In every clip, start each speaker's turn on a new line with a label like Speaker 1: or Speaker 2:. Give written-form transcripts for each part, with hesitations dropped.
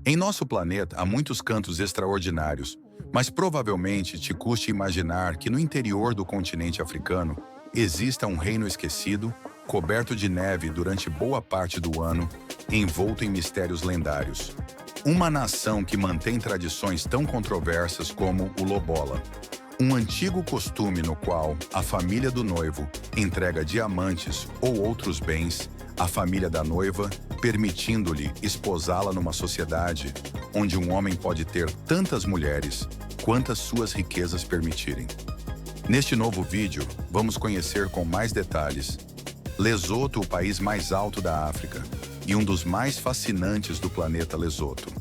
Speaker 1: Em nosso planeta há muitos cantos extraordinários, mas provavelmente te custe imaginar que no interior do continente africano exista um reino esquecido, coberto de neve durante boa parte do ano, envolto em mistérios lendários. Uma nação que mantém tradições tão controversas como o lobola, um antigo costume no qual a família do noivo entrega diamantes ou outros bens à família da noiva, permitindo-lhe esposá-la numa sociedade onde um homem pode ter tantas mulheres quantas suas riquezas permitirem. Neste novo vídeo, vamos conhecer com mais detalhes Lesoto, o país mais alto da África e um dos mais fascinantes do planeta Lesoto.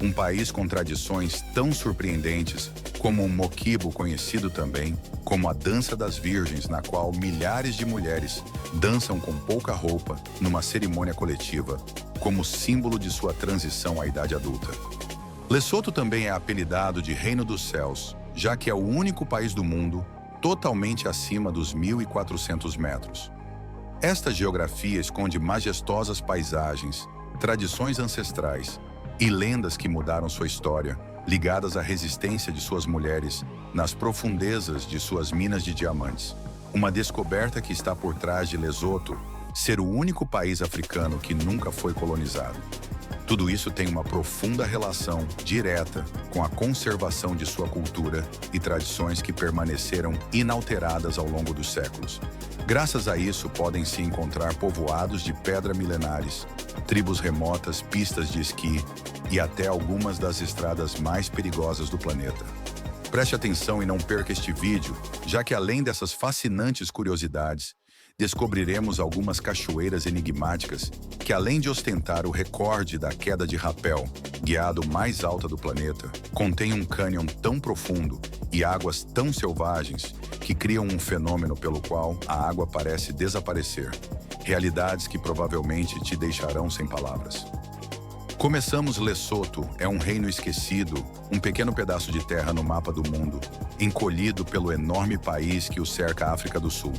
Speaker 1: Um país com tradições tão surpreendentes como um moquibo, conhecido também como a dança das virgens, na qual milhares de mulheres dançam com pouca roupa numa cerimônia coletiva, como símbolo de sua transição à idade adulta. Lesoto também é apelidado de Reino dos Céus, já que é o único país do mundo totalmente acima dos 1.400 metros. Esta geografia esconde majestosas paisagens, tradições ancestrais e lendas que mudaram sua história, ligadas à resistência de suas mulheres nas profundezas de suas minas de diamantes. Uma descoberta que está por trás de Lesoto ser o único país africano que nunca foi colonizado. Tudo isso tem uma profunda relação direta com a conservação de sua cultura e tradições que permaneceram inalteradas ao longo dos séculos. Graças a isso, podem-se encontrar povoados de pedra milenares, tribos remotas, pistas de esqui e até algumas das estradas mais perigosas do planeta. Preste atenção e não perca este vídeo, já que além dessas fascinantes curiosidades, descobriremos algumas cachoeiras enigmáticas que, além de ostentar o recorde da queda de rapel, guiado mais alta do planeta, contém um cânion tão profundo e águas tão selvagens que criam um fenômeno pelo qual a água parece desaparecer. Realidades que provavelmente te deixarão sem palavras. Começamos. Lesoto é um reino esquecido, um pequeno pedaço de terra no mapa do mundo, encolhido pelo enorme país que o cerca a África do Sul.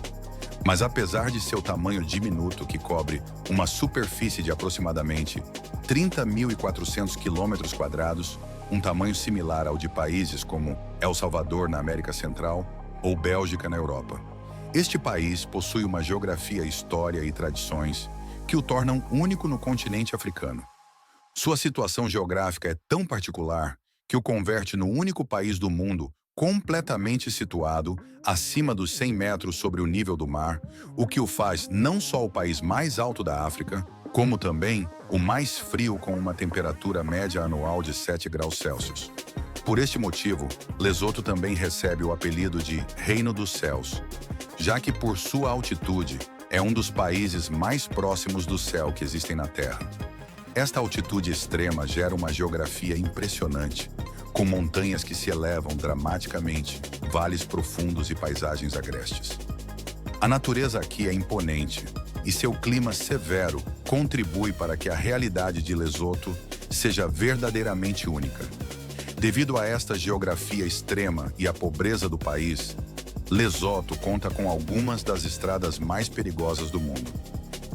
Speaker 1: Mas apesar de seu tamanho diminuto, que cobre uma superfície de aproximadamente 30.400 km², um tamanho similar ao de países como El Salvador na América Central ou Bélgica na Europa. Este país possui uma geografia, história e tradições que o tornam único no continente africano. Sua situação geográfica é tão particular que o converte no único país do mundo completamente situado acima dos 100 metros sobre o nível do mar, o que o faz não só o país mais alto da África, como também o mais frio, com uma temperatura média anual de 7 graus Celsius. Por este motivo, Lesoto também recebe o apelido de Reino dos Céus, já que por sua altitude é um dos países mais próximos do céu que existem na Terra. Esta altitude extrema gera uma geografia impressionante, com montanhas que se elevam dramaticamente, vales profundos e paisagens agrestes. A natureza aqui é imponente e seu clima severo contribui para que a realidade de Lesoto seja verdadeiramente única. Devido a esta geografia extrema e à pobreza do país, Lesoto conta com algumas das estradas mais perigosas do mundo.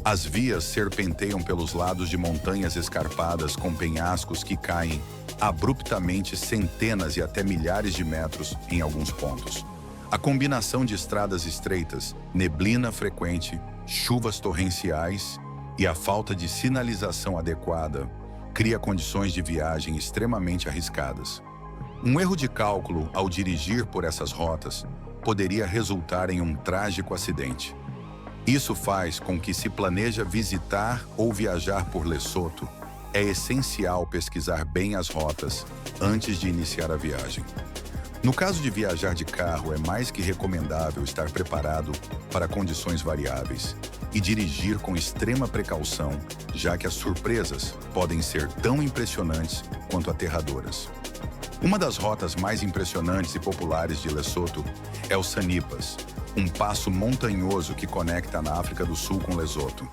Speaker 1: As vias serpenteiam pelos lados de montanhas escarpadas com penhascos que caem abruptamente centenas e até milhares de metros em alguns pontos. A combinação de estradas estreitas, neblina frequente, chuvas torrenciais e a falta de sinalização adequada cria condições de viagem extremamente arriscadas. Um erro de cálculo ao dirigir por essas rotas poderia resultar em um trágico acidente. Isso faz com que, se planeja visitar ou viajar por Lesoto, é essencial pesquisar bem as rotas antes de iniciar a viagem. No caso de viajar de carro, é mais que recomendável estar preparado para condições variáveis e dirigir com extrema precaução, já que as surpresas podem ser tão impressionantes quanto aterradoras. Uma das rotas mais impressionantes e populares de Lesoto é o Sanipas, um passo montanhoso que conecta na África do Sul com Lesoto.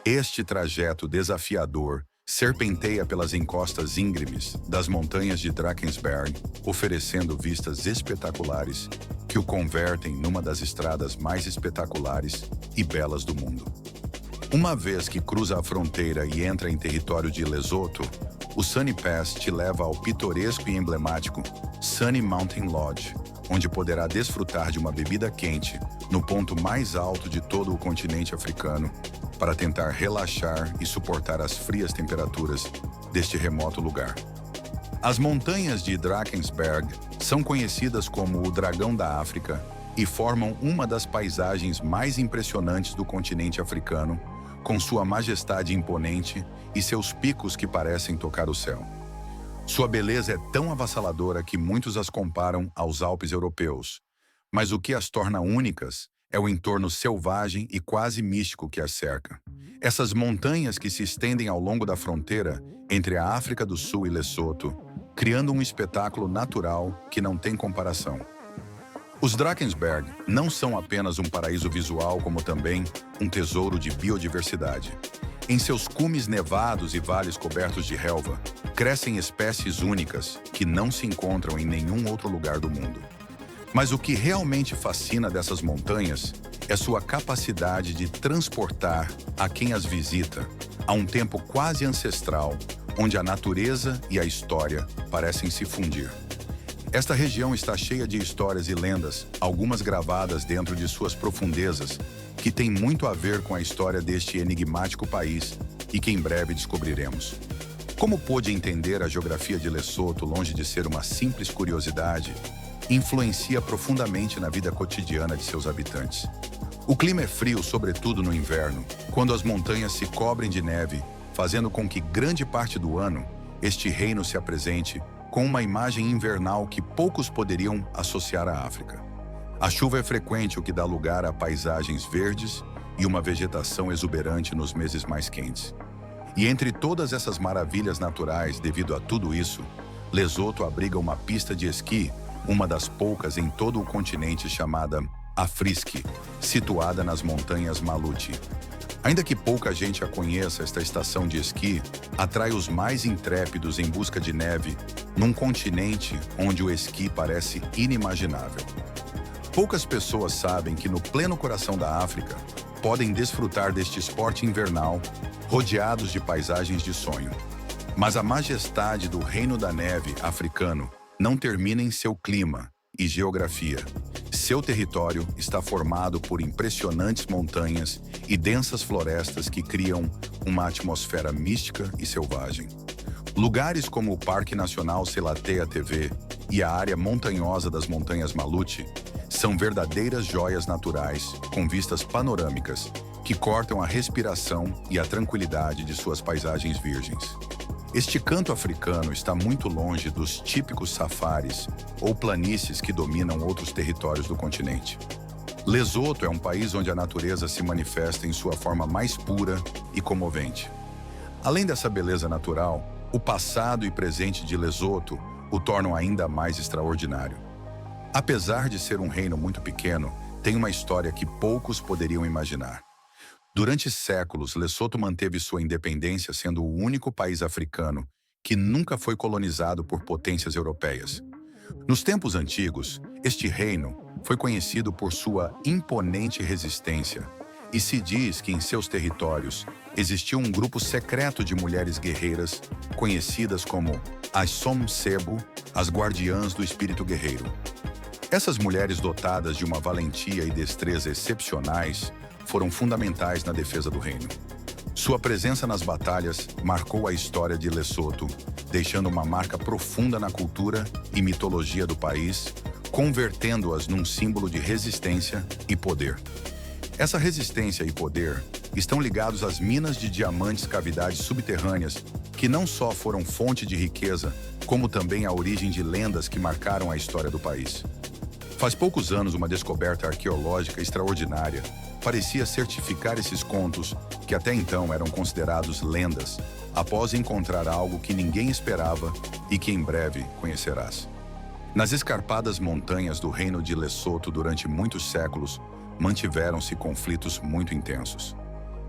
Speaker 1: Este trajeto desafiador serpenteia pelas encostas íngremes das montanhas de Drakensberg, oferecendo vistas espetaculares que o convertem numa das estradas mais espetaculares e belas do mundo. Uma vez que cruza a fronteira e entra em território de Lesoto, o Sunny Pass te leva ao pitoresco e emblemático Sunny Mountain Lodge, onde poderá desfrutar de uma bebida quente no ponto mais alto de todo o continente africano para tentar relaxar e suportar as frias temperaturas deste remoto lugar. As montanhas de Drakensberg são conhecidas como o Dragão da África e formam uma das paisagens mais impressionantes do continente africano, com sua majestade imponente e seus picos que parecem tocar o céu. Sua beleza é tão avassaladora que muitos as comparam aos Alpes europeus, mas o que as torna únicas é o entorno selvagem e quase místico que as cerca. Essas montanhas que se estendem ao longo da fronteira entre a África do Sul e Lesoto, criando um espetáculo natural que não tem comparação. Os Drakensberg não são apenas um paraíso visual, como também um tesouro de biodiversidade. Em seus cumes nevados e vales cobertos de relva, crescem espécies únicas que não se encontram em nenhum outro lugar do mundo. Mas o que realmente fascina dessas montanhas é sua capacidade de transportar a quem as visita a um tempo quase ancestral, onde a natureza e a história parecem se fundir. Esta região está cheia de histórias e lendas, algumas gravadas dentro de suas profundezas, que têm muito a ver com a história deste enigmático país e que em breve descobriremos. Como pôde entender a geografia de Lesoto, longe de ser uma simples curiosidade, influencia profundamente na vida cotidiana de seus habitantes. O clima é frio, sobretudo no inverno, quando as montanhas se cobrem de neve, fazendo com que grande parte do ano este reino se apresente com uma imagem invernal que poucos poderiam associar à África. A chuva é frequente, o que dá lugar a paisagens verdes e uma vegetação exuberante nos meses mais quentes. E entre todas essas maravilhas naturais, devido a tudo isso, Lesoto abriga uma pista de esqui, uma das poucas em todo o continente, chamada Afriski, situada nas montanhas Maluti. Ainda que pouca gente a conheça, esta estação de esqui atrai os mais intrépidos em busca de neve num continente onde o esqui parece inimaginável. Poucas pessoas sabem que no pleno coração da África podem desfrutar deste esporte invernal rodeados de paisagens de sonho. Mas a majestade do Reino da Neve africano não termina em seu clima e geografia. Seu território está formado por impressionantes montanhas e densas florestas que criam uma atmosfera mística e selvagem. Lugares como o Parque Nacional Selatea TV e a área montanhosa das Montanhas Maluti são verdadeiras joias naturais com vistas panorâmicas que cortam a respiração e a tranquilidade de suas paisagens virgens. Este canto africano está muito longe dos típicos safaris ou planícies que dominam outros territórios do continente. Lesoto é um país onde a natureza se manifesta em sua forma mais pura e comovente. Além dessa beleza natural, o passado e presente de Lesoto o tornam ainda mais extraordinário. Apesar de ser um reino muito pequeno, tem uma história que poucos poderiam imaginar. Durante séculos, Lesoto manteve sua independência, sendo o único país africano que nunca foi colonizado por potências europeias. Nos tempos antigos, este reino foi conhecido por sua imponente resistência e se diz que em seus territórios existia um grupo secreto de mulheres guerreiras conhecidas como as Som-Sebo, as guardiãs do espírito guerreiro. Essas mulheres, dotadas de uma valentia e destreza excepcionais, foram fundamentais na defesa do reino. Sua presença nas batalhas marcou a história de Lesoto, deixando uma marca profunda na cultura e mitologia do país, convertendo-as num símbolo de resistência e poder. Essa resistência e poder estão ligados às minas de diamantes, cavidades subterrâneas, que não só foram fonte de riqueza, como também a origem de lendas que marcaram a história do país. Faz poucos anos, uma descoberta arqueológica extraordinária parecia certificar esses contos, que até então eram considerados lendas, após encontrar algo que ninguém esperava e que em breve conhecerás. Nas escarpadas montanhas do reino de Lesoto, durante muitos séculos, mantiveram-se conflitos muito intensos.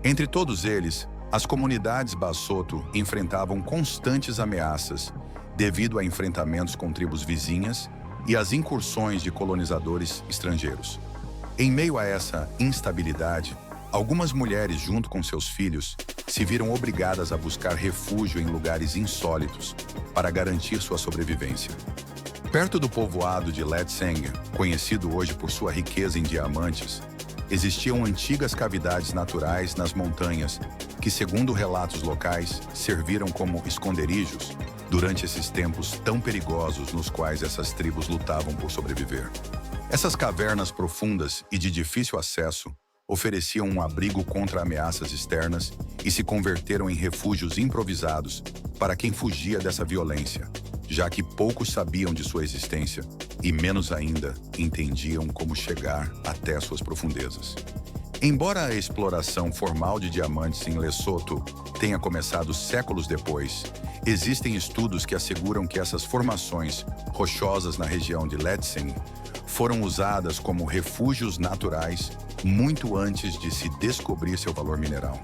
Speaker 1: Entre todos eles, as comunidades Basoto enfrentavam constantes ameaças devido a enfrentamentos com tribos vizinhas e às incursões de colonizadores estrangeiros. Em meio a essa instabilidade, Algumas mulheres, junto com seus filhos, se viram obrigadas a buscar refúgio em lugares insólitos para garantir sua sobrevivência. Perto do povoado de Letseng, conhecido hoje por sua riqueza em diamantes, existiam antigas cavidades naturais nas montanhas que, segundo relatos locais, serviram como esconderijos durante esses tempos tão perigosos nos quais essas tribos lutavam por sobreviver. Essas cavernas profundas e de difícil acesso ofereciam um abrigo contra ameaças externas e se converteram em refúgios improvisados para quem fugia dessa violência, já que poucos sabiam de sua existência e menos ainda entendiam como chegar até suas profundezas. Embora a exploração formal de diamantes em Lesoto tenha começado séculos depois, existem estudos que asseguram que essas formações rochosas na região de Letseng foram usadas como refúgios naturais muito antes de se descobrir seu valor mineral.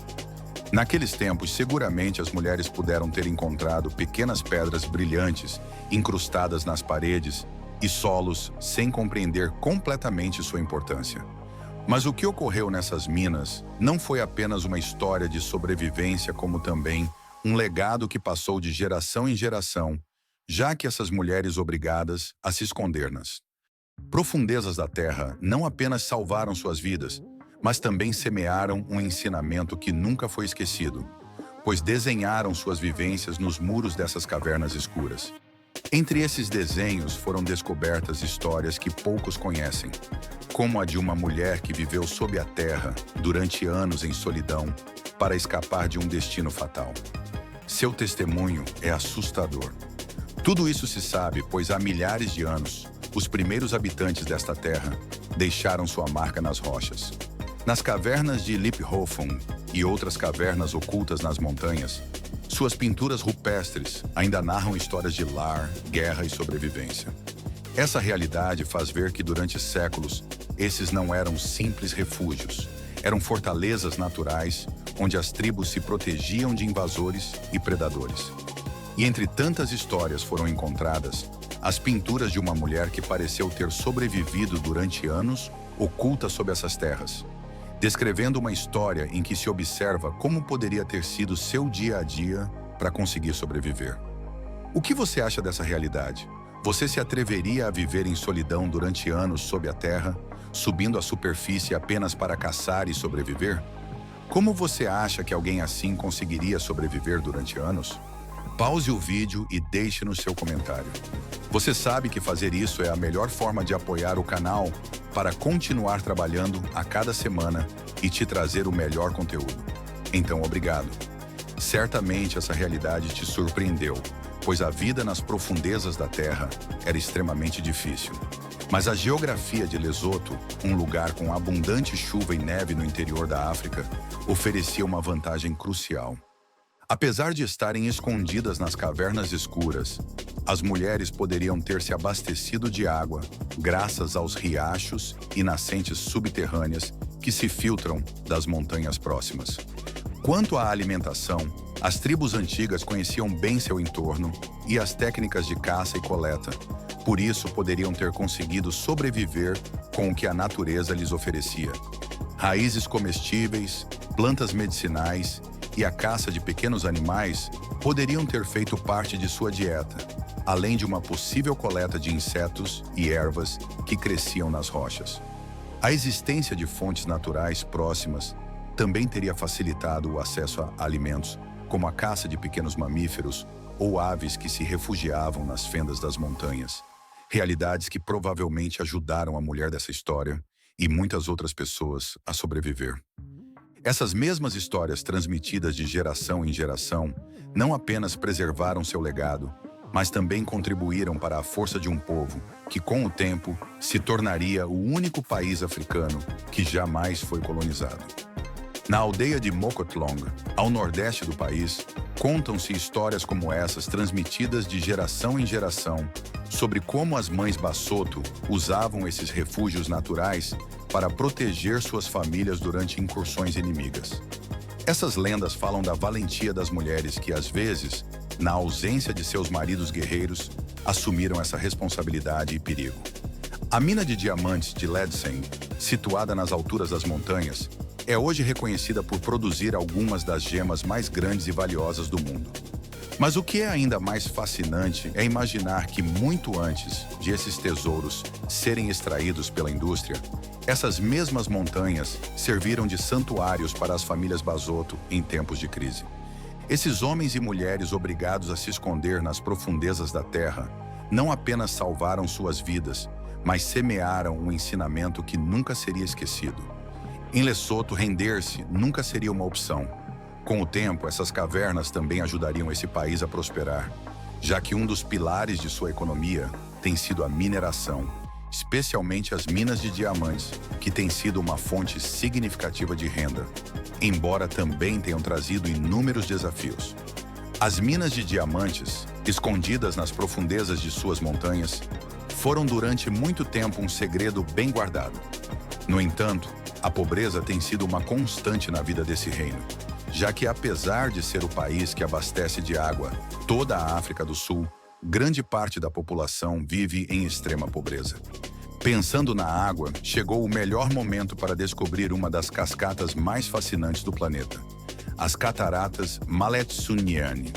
Speaker 1: Naqueles tempos, seguramente as mulheres puderam ter encontrado pequenas pedras brilhantes incrustadas nas paredes e solos sem compreender completamente sua importância. Mas o que ocorreu nessas minas não foi apenas uma história de sobrevivência, como também um legado que passou de geração em geração, já que essas mulheres obrigadas a se esconder nas profundezas da terra não apenas salvaram suas vidas, mas também semearam um ensinamento que nunca foi esquecido, pois desenharam suas vivências nos muros dessas cavernas escuras. Entre esses desenhos foram descobertas histórias que poucos conhecem, como a de uma mulher que viveu sob a terra durante anos em solidão para escapar de um destino fatal. Seu testemunho é assustador. Tudo isso se sabe, pois há milhares de anos, os primeiros habitantes desta terra deixaram sua marca nas rochas. Nas cavernas de Liphofung e outras cavernas ocultas nas montanhas, suas pinturas rupestres ainda narram histórias de lar, guerra e sobrevivência. Essa realidade faz ver que durante séculos, esses não eram simples refúgios. Eram fortalezas naturais onde as tribos se protegiam de invasores e predadores. E entre tantas histórias foram encontradas as pinturas de uma mulher que pareceu ter sobrevivido durante anos oculta sob essas terras, descrevendo uma história em que se observa como poderia ter sido seu dia a dia para conseguir sobreviver. O que você acha dessa realidade? Você se atreveria a viver em solidão durante anos sob a terra, subindo à superfície apenas para caçar e sobreviver? Como você acha que alguém assim conseguiria sobreviver durante anos? Pause o vídeo e deixe no seu comentário. Você sabe que fazer isso é a melhor forma de apoiar o canal para continuar trabalhando a cada semana e te trazer o melhor conteúdo. Então, obrigado. Certamente essa realidade te surpreendeu, pois a vida nas profundezas da Terra era extremamente difícil. Mas a geografia de Lesoto, um lugar com abundante chuva e neve no interior da África, oferecia uma vantagem crucial. Apesar de estarem escondidas nas cavernas escuras, as mulheres poderiam ter se abastecido de água graças aos riachos e nascentes subterrâneas que se filtram das montanhas próximas. Quanto à alimentação, as tribos antigas conheciam bem seu entorno e as técnicas de caça e coleta, por isso poderiam ter conseguido sobreviver com o que a natureza lhes oferecia. Raízes comestíveis, plantas medicinais e a caça de pequenos animais poderiam ter feito parte de sua dieta, além de uma possível coleta de insetos e ervas que cresciam nas rochas. A existência de fontes naturais próximas também teria facilitado o acesso a alimentos, como a caça de pequenos mamíferos ou aves que se refugiavam nas fendas das montanhas. Realidades que provavelmente ajudaram a mulher dessa história e muitas outras pessoas a sobreviver. Essas mesmas histórias transmitidas de geração em geração não apenas preservaram seu legado, mas também contribuíram para a força de um povo que, com o tempo, se tornaria o único país africano que jamais foi colonizado. Na aldeia de Mokotlong, ao nordeste do país, contam-se histórias como essas transmitidas de geração em geração sobre como as mães Basotho usavam esses refúgios naturais para proteger suas famílias durante incursões inimigas. Essas lendas falam da valentia das mulheres que, às vezes, na ausência de seus maridos guerreiros, assumiram essa responsabilidade e perigo. A mina de diamantes de Letseng, situada nas alturas das montanhas, é hoje reconhecida por produzir algumas das gemas mais grandes e valiosas do mundo. Mas o que é ainda mais fascinante é imaginar que muito antes de esses tesouros serem extraídos pela indústria, essas mesmas montanhas serviram de santuários para as famílias Basoto em tempos de crise. Esses homens e mulheres obrigados a se esconder nas profundezas da terra não apenas salvaram suas vidas, mas semearam um ensinamento que nunca seria esquecido. Em Lesoto, render-se nunca seria uma opção. Com o tempo, essas cavernas também ajudariam esse país a prosperar, já que um dos pilares de sua economia tem sido a mineração, especialmente as minas de diamantes, que tem sido uma fonte significativa de renda, embora também tenham trazido inúmeros desafios. As minas de diamantes, escondidas nas profundezas de suas montanhas, foram durante muito tempo um segredo bem guardado. No entanto, a pobreza tem sido uma constante na vida desse reino, já que apesar de ser o país que abastece de água toda a África do Sul, grande parte da população vive em extrema pobreza. Pensando na água, chegou o melhor momento para descobrir uma das cascatas mais fascinantes do planeta, as Cataratas Maletsunyane.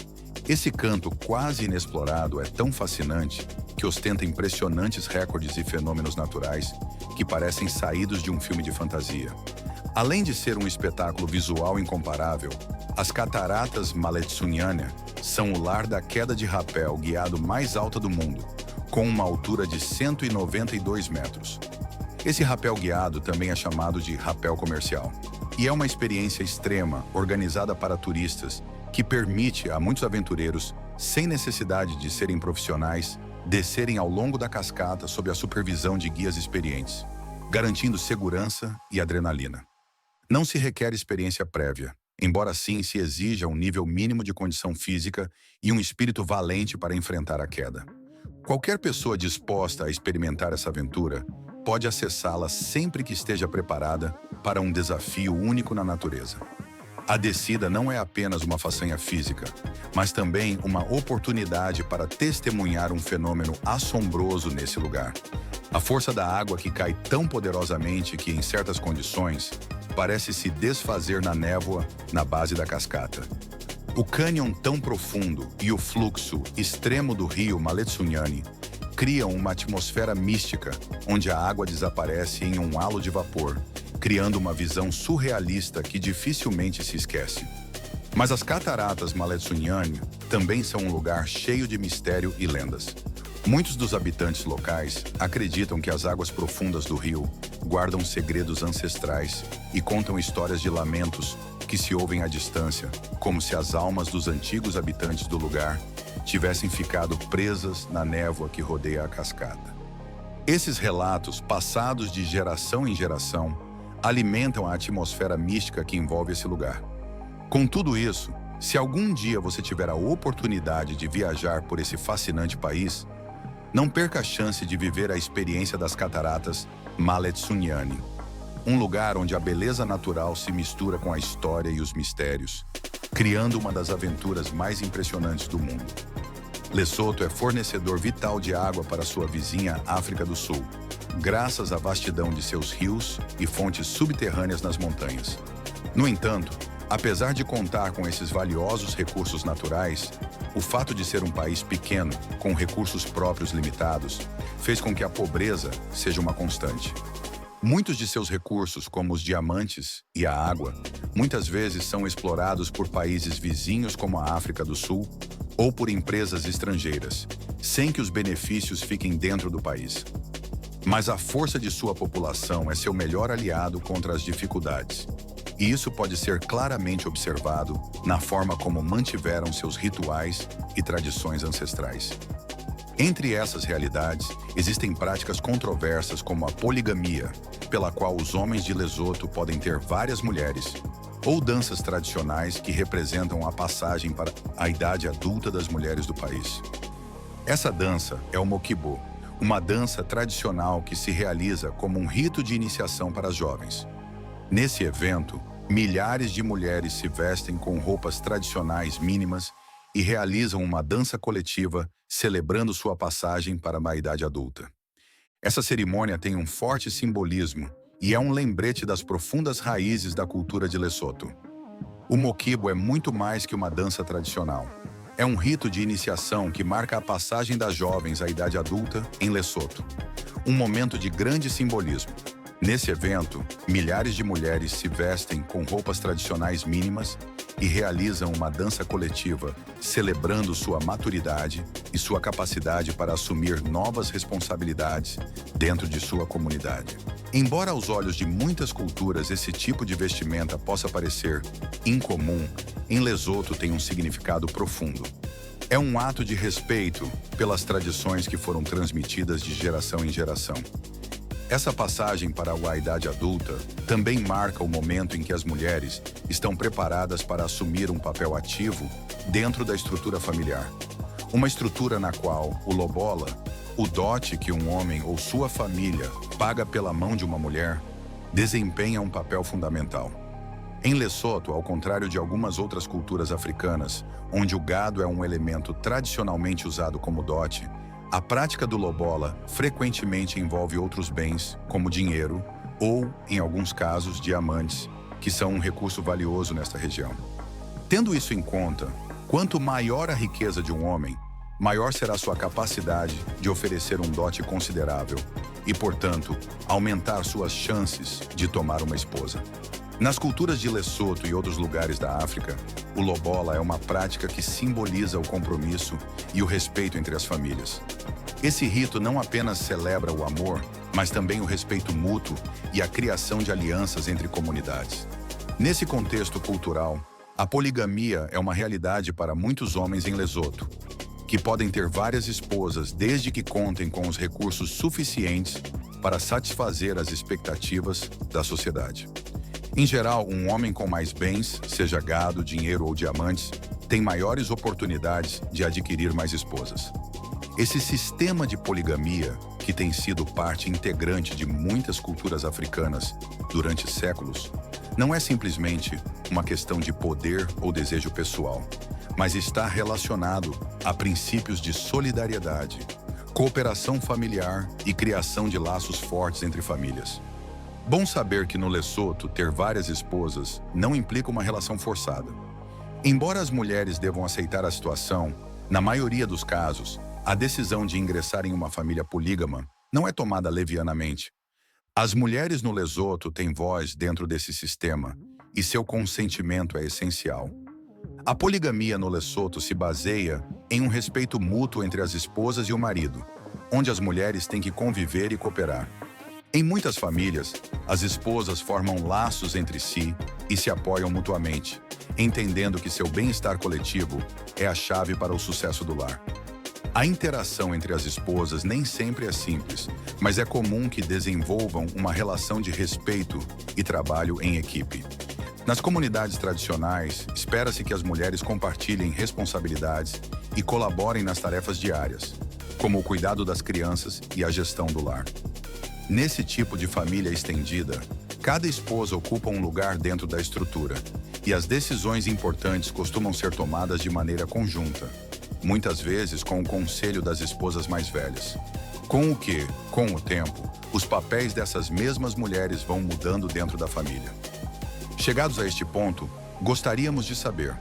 Speaker 1: Esse canto quase inexplorado é tão fascinante que ostenta impressionantes recordes e fenômenos naturais que parecem saídos de um filme de fantasia. Além de ser um espetáculo visual incomparável, as Cataratas Maletsunyane são o lar da queda de rapel guiado mais alta do mundo, com uma altura de 192 metros. Esse rapel guiado também é chamado de rapel comercial, e é uma experiência extrema, organizada para turistas, que permite a muitos aventureiros, sem necessidade de serem profissionais, descerem ao longo da cascata sob a supervisão de guias experientes, garantindo segurança e adrenalina. Não se requer experiência prévia, embora sim se exija um nível mínimo de condição física e um espírito valente para enfrentar a queda. Qualquer pessoa disposta a experimentar essa aventura pode acessá-la sempre que esteja preparada para um desafio único na natureza. A descida não é apenas uma façanha física, mas também uma oportunidade para testemunhar um fenômeno assombroso nesse lugar. A força da água que cai tão poderosamente que, em certas condições, parece se desfazer na névoa na base da cascata. O cânion tão profundo e o fluxo extremo do rio Maletsunyane criam uma atmosfera mística, onde a água desaparece em um halo de vapor, criando uma visão surrealista que dificilmente se esquece. Mas as Cataratas Maletsunyane também são um lugar cheio de mistério e lendas. Muitos dos habitantes locais acreditam que as águas profundas do rio guardam segredos ancestrais e contam histórias de lamentos que se ouvem à distância, como se as almas dos antigos habitantes do lugar tivessem ficado presas na névoa que rodeia a cascata. Esses relatos, passados de geração em geração, alimentam a atmosfera mística que envolve esse lugar. Com tudo isso, se algum dia você tiver a oportunidade de viajar por esse fascinante país, não perca a chance de viver a experiência das Cataratas Maletsunyane, um lugar onde a beleza natural se mistura com a história e os mistérios, criando uma das aventuras mais impressionantes do mundo. Lesoto é fornecedor vital de água para sua vizinha África do Sul, graças à vastidão de seus rios e fontes subterrâneas nas montanhas. No entanto, apesar de contar com esses valiosos recursos naturais, o fato de ser um país pequeno, com recursos próprios limitados, fez com que a pobreza seja uma constante. Muitos de seus recursos, como os diamantes e a água, muitas vezes são explorados por países vizinhos como a África do Sul ou por empresas estrangeiras, sem que os benefícios fiquem dentro do país. Mas a força de sua população é seu melhor aliado contra as dificuldades. E isso pode ser claramente observado na forma como mantiveram seus rituais e tradições ancestrais. Entre essas realidades, existem práticas controversas como a poligamia, pela qual os homens de Lesoto podem ter várias mulheres, ou danças tradicionais que representam a passagem para a idade adulta das mulheres do país. Essa dança é o mokibo, uma dança tradicional que se realiza como um rito de iniciação para as jovens. Nesse evento, milhares de mulheres se vestem com roupas tradicionais mínimas e realizam uma dança coletiva celebrando sua passagem para uma idade adulta. Essa cerimônia tem um forte simbolismo e é um lembrete das profundas raízes da cultura de Lesoto. O moquibo é muito mais que uma dança tradicional. É um rito de iniciação que marca a passagem das jovens à idade adulta em Lesoto. Um momento de grande simbolismo. Nesse evento, milhares de mulheres se vestem com roupas tradicionais mínimas e realizam uma dança coletiva, celebrando sua maturidade e sua capacidade para assumir novas responsabilidades dentro de sua comunidade. Embora aos olhos de muitas culturas esse tipo de vestimenta possa parecer incomum, em Lesoto tem um significado profundo. É um ato de respeito pelas tradições que foram transmitidas de geração em geração. Essa passagem para a idade adulta também marca o momento em que as mulheres estão preparadas para assumir um papel ativo dentro da estrutura familiar. Uma estrutura na qual o lobola, o dote que um homem ou sua família paga pela mão de uma mulher, desempenha um papel fundamental. Em Lesoto, ao contrário de algumas outras culturas africanas, onde o gado é um elemento tradicionalmente usado como dote, a prática do lobola frequentemente envolve outros bens, como dinheiro ou, em alguns casos, diamantes, que são um recurso valioso nesta região. Tendo isso em conta, quanto maior a riqueza de um homem, maior será sua capacidade de oferecer um dote considerável e, portanto, aumentar suas chances de tomar uma esposa. Nas culturas de Lesoto e outros lugares da África, o lobola é uma prática que simboliza o compromisso e o respeito entre as famílias. Esse rito não apenas celebra o amor, mas também o respeito mútuo e a criação de alianças entre comunidades. Nesse contexto cultural, a poligamia é uma realidade para muitos homens em Lesoto, que podem ter várias esposas desde que contem com os recursos suficientes para satisfazer as expectativas da sociedade. Em geral, um homem com mais bens, seja gado, dinheiro ou diamantes, tem maiores oportunidades de adquirir mais esposas. Esse sistema de poligamia, que tem sido parte integrante de muitas culturas africanas durante séculos, não é simplesmente uma questão de poder ou desejo pessoal, mas está relacionado a princípios de solidariedade, cooperação familiar e criação de laços fortes entre famílias. Bom saber que no Lesoto ter várias esposas não implica uma relação forçada. Embora as mulheres devam aceitar a situação, na maioria dos casos, a decisão de ingressar em uma família polígama não é tomada levianamente. As mulheres no Lesoto têm voz dentro desse sistema e seu consentimento é essencial. A poligamia no Lesoto se baseia em um respeito mútuo entre as esposas e o marido, onde as mulheres têm que conviver e cooperar. Em muitas famílias, as esposas formam laços entre si e se apoiam mutuamente, entendendo que seu bem-estar coletivo é a chave para o sucesso do lar. A interação entre as esposas nem sempre é simples, mas é comum que desenvolvam uma relação de respeito e trabalho em equipe. Nas comunidades tradicionais, espera-se que as mulheres compartilhem responsabilidades e colaborem nas tarefas diárias, como o cuidado das crianças e a gestão do lar. Nesse tipo de família estendida, cada esposa ocupa um lugar dentro da estrutura, e as decisões importantes costumam ser tomadas de maneira conjunta, muitas vezes com o conselho das esposas mais velhas. Com o tempo, os papéis dessas mesmas mulheres vão mudando dentro da família. Chegados a este ponto, gostaríamos de saber: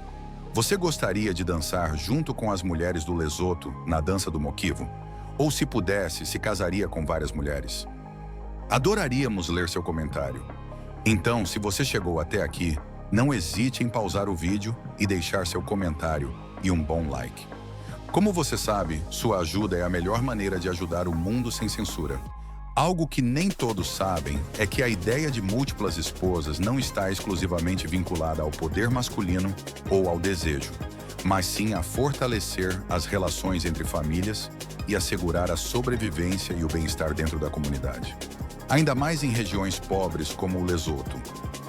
Speaker 1: você gostaria de dançar junto com as mulheres do Lesoto na dança do moquibo? Ou, se pudesse, se casaria com várias mulheres? Adoraríamos ler seu comentário. Então, se você chegou até aqui, não hesite em pausar o vídeo e deixar seu comentário e um bom like. Como você sabe, sua ajuda é a melhor maneira de ajudar o mundo sem censura. Algo que nem todos sabem é que a ideia de múltiplas esposas não está exclusivamente vinculada ao poder masculino ou ao desejo, mas sim a fortalecer as relações entre famílias e assegurar a sobrevivência e o bem-estar dentro da comunidade. Ainda mais em regiões pobres como o Lesoto,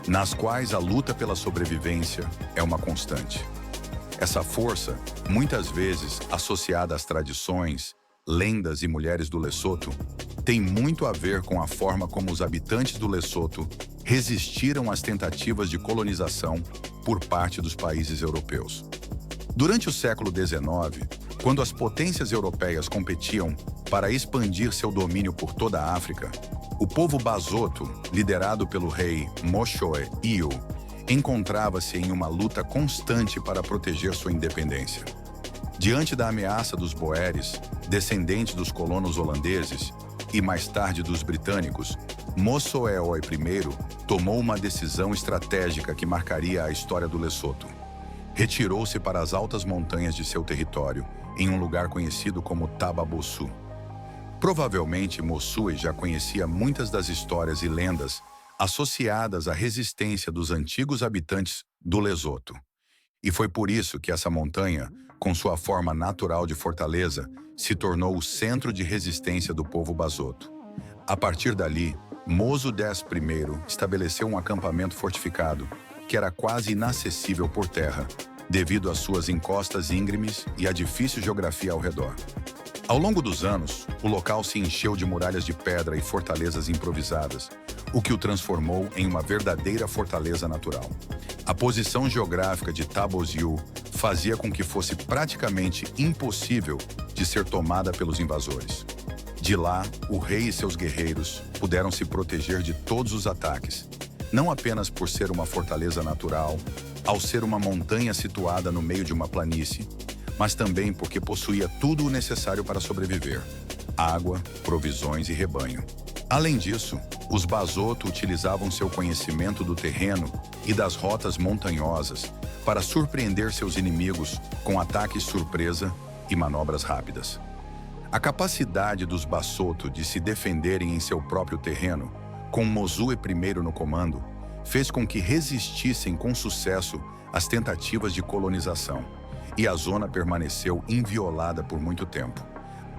Speaker 1: nas quais a luta pela sobrevivência é uma constante. Essa força, muitas vezes associada às tradições, lendas e mulheres do Lesoto, tem muito a ver com a forma como os habitantes do Lesoto resistiram às tentativas de colonização por parte dos países europeus. Durante o século XIX, quando as potências europeias competiam para expandir seu domínio por toda a África, o povo Basoto, liderado pelo rei Moshoe Iyo, encontrava-se em uma luta constante para proteger sua independência. Diante da ameaça dos Boeres, descendentes dos colonos holandeses e mais tarde dos britânicos, Moshoe I tomou uma decisão estratégica que marcaria a história do Lesoto. Retirou-se para as altas montanhas de seu território, em um lugar conhecido como Taba Bossu. Provavelmente Moshoe já conhecia muitas das histórias e lendas associadas à resistência dos antigos habitantes do Lesoto. E foi por isso que essa montanha, com sua forma natural de fortaleza, se tornou o centro de resistência do povo Basoto. A partir dali, Moso X I estabeleceu um acampamento fortificado que era quase inacessível por terra, devido às suas encostas íngremes e à difícil geografia ao redor. Ao longo dos anos, o local se encheu de muralhas de pedra e fortalezas improvisadas, o que o transformou em uma verdadeira fortaleza natural. A posição geográfica de Taboziu fazia com que fosse praticamente impossível de ser tomada pelos invasores. De lá, o rei e seus guerreiros puderam se proteger de todos os ataques, não apenas por ser uma fortaleza natural, ao ser uma montanha situada no meio de uma planície, mas também porque possuía tudo o necessário para sobreviver: água, provisões e rebanho. Além disso, os Basoto utilizavam seu conhecimento do terreno e das rotas montanhosas para surpreender seus inimigos com ataques surpresa e manobras rápidas. A capacidade dos Basoto de se defenderem em seu próprio terreno, com Moshoe I no comando, fez com que resistissem com sucesso às tentativas de colonização, e a zona permaneceu inviolada por muito tempo.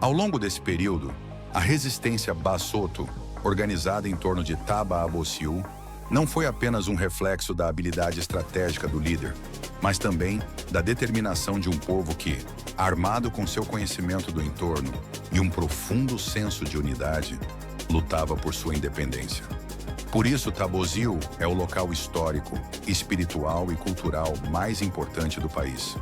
Speaker 1: Ao longo desse período, a resistência Basoto, organizada em torno de Taba Bossu, não foi apenas um reflexo da habilidade estratégica do líder, mas também da determinação de um povo que, armado com seu conhecimento do entorno e um profundo senso de unidade, lutava por sua independência. Por isso, Taboziu é o local histórico, espiritual e cultural mais importante do país.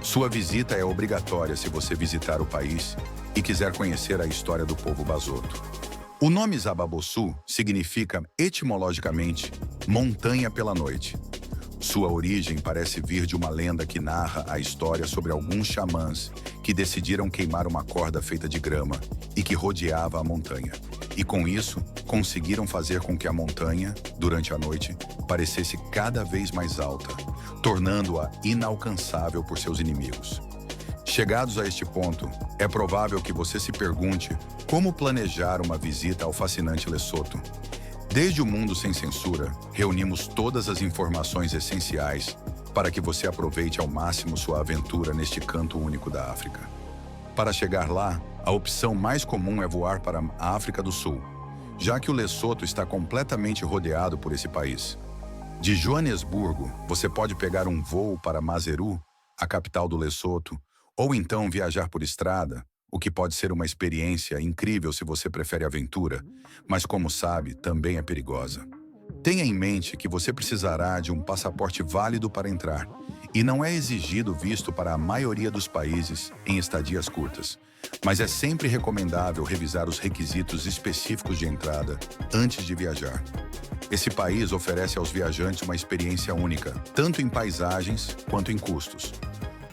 Speaker 1: Sua visita é obrigatória se você visitar o país e quiser conhecer a história do povo Basoto. O nome Zababossu significa, etimologicamente, montanha pela noite. Sua origem parece vir de uma lenda que narra a história sobre alguns xamãs que decidiram queimar uma corda feita de grama e que rodeava a montanha. E com isso, conseguiram fazer com que a montanha, durante a noite, parecesse cada vez mais alta, tornando-a inalcançável por seus inimigos. Chegados a este ponto, é provável que você se pergunte como planejar uma visita ao fascinante Lesoto. Desde o Mundo Sem Censura, reunimos todas as informações essenciais para que você aproveite ao máximo sua aventura neste canto único da África. Para chegar lá, a opção mais comum é voar para a África do Sul, já que o Lesoto está completamente rodeado por esse país. De Joanesburgo, você pode pegar um voo para Maseru, a capital do Lesoto, ou então viajar por estrada, o que pode ser uma experiência incrível se você prefere aventura, mas como sabe, também é perigosa. Tenha em mente que você precisará de um passaporte válido para entrar, e não é exigido visto para a maioria dos países em estadias curtas, mas é sempre recomendável revisar os requisitos específicos de entrada antes de viajar. Esse país oferece aos viajantes uma experiência única, tanto em paisagens quanto em custos.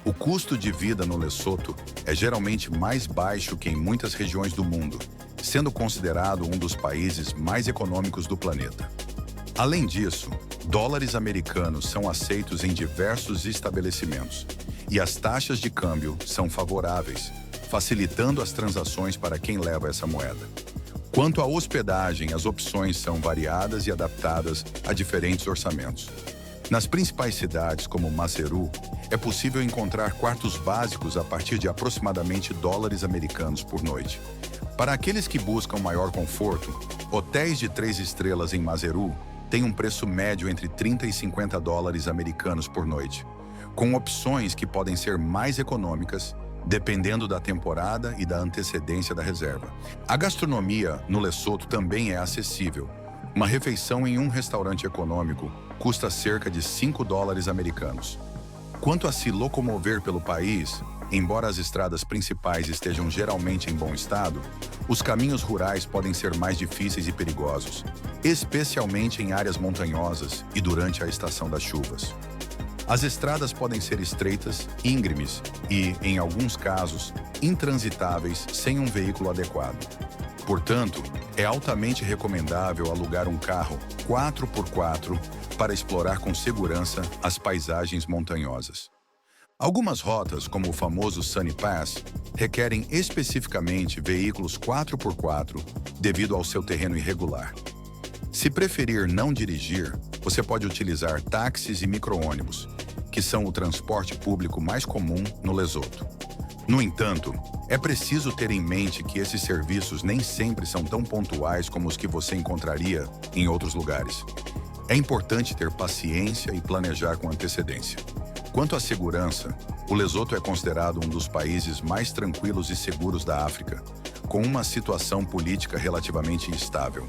Speaker 1: O custo de vida no Lesoto é geralmente mais baixo que em muitas regiões do mundo, sendo considerado um dos países mais econômicos do planeta. Além disso, dólares americanos são aceitos em diversos estabelecimentos, e as taxas de câmbio são favoráveis, facilitando as transações para quem leva essa moeda. Quanto à hospedagem, as opções são variadas e adaptadas a diferentes orçamentos. Nas principais cidades, como Maseru, é possível encontrar quartos básicos a partir de aproximadamente dólares americanos por noite. Para aqueles que buscam maior conforto, hotéis de 3 estrelas em Maseru têm um preço médio entre 30 e 50 dólares americanos por noite, com opções que podem ser mais econômicas, dependendo da temporada e da antecedência da reserva. A gastronomia no Lesoto também é acessível. Uma refeição em um restaurante econômico custa cerca de 5 dólares americanos. Quanto a se locomover pelo país, embora as estradas principais estejam geralmente em bom estado, os caminhos rurais podem ser mais difíceis e perigosos, especialmente em áreas montanhosas e durante a estação das chuvas. As estradas podem ser estreitas, íngremes e, em alguns casos, intransitáveis sem um veículo adequado. Portanto, é altamente recomendável alugar um carro 4x4 para explorar com segurança as paisagens montanhosas. Algumas rotas, como o famoso Sunny Pass, requerem especificamente veículos 4x4 devido ao seu terreno irregular. Se preferir não dirigir, você pode utilizar táxis e micro-ônibus, que são o transporte público mais comum no Lesoto. No entanto, é preciso ter em mente que esses serviços nem sempre são tão pontuais como os que você encontraria em outros lugares. É importante ter paciência e planejar com antecedência. Quanto à segurança, o Lesoto é considerado um dos países mais tranquilos e seguros da África, com uma situação política relativamente estável.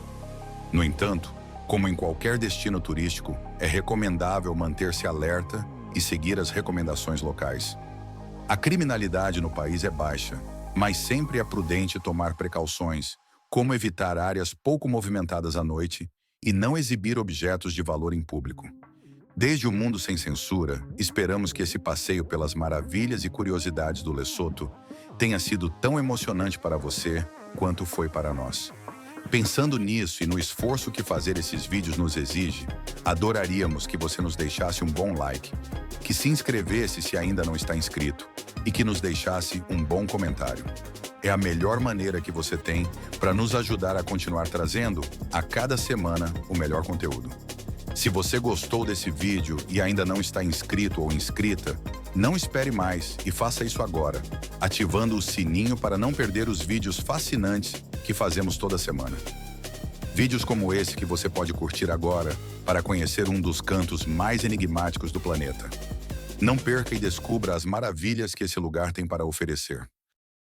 Speaker 1: No entanto, como em qualquer destino turístico, é recomendável manter-se alerta e seguir as recomendações locais. A criminalidade no país é baixa, mas sempre é prudente tomar precauções, como evitar áreas pouco movimentadas à noite e não exibir objetos de valor em público. Desde o Mundo Sem Censura, esperamos que esse passeio pelas maravilhas e curiosidades do Lesoto tenha sido tão emocionante para você quanto foi para nós. Pensando nisso e no esforço que fazer esses vídeos nos exige, adoraríamos que você nos deixasse um bom like, que se inscrevesse se ainda não está inscrito e que nos deixasse um bom comentário. É a melhor maneira que você tem para nos ajudar a continuar trazendo, a cada semana, o melhor conteúdo. Se você gostou desse vídeo e ainda não está inscrito ou inscrita, não espere mais e faça isso agora, ativando o sininho para não perder os vídeos fascinantes que fazemos toda semana. Vídeos como esse que você pode curtir agora para conhecer um dos cantos mais enigmáticos do planeta. Não perca e descubra as maravilhas que esse lugar tem para oferecer.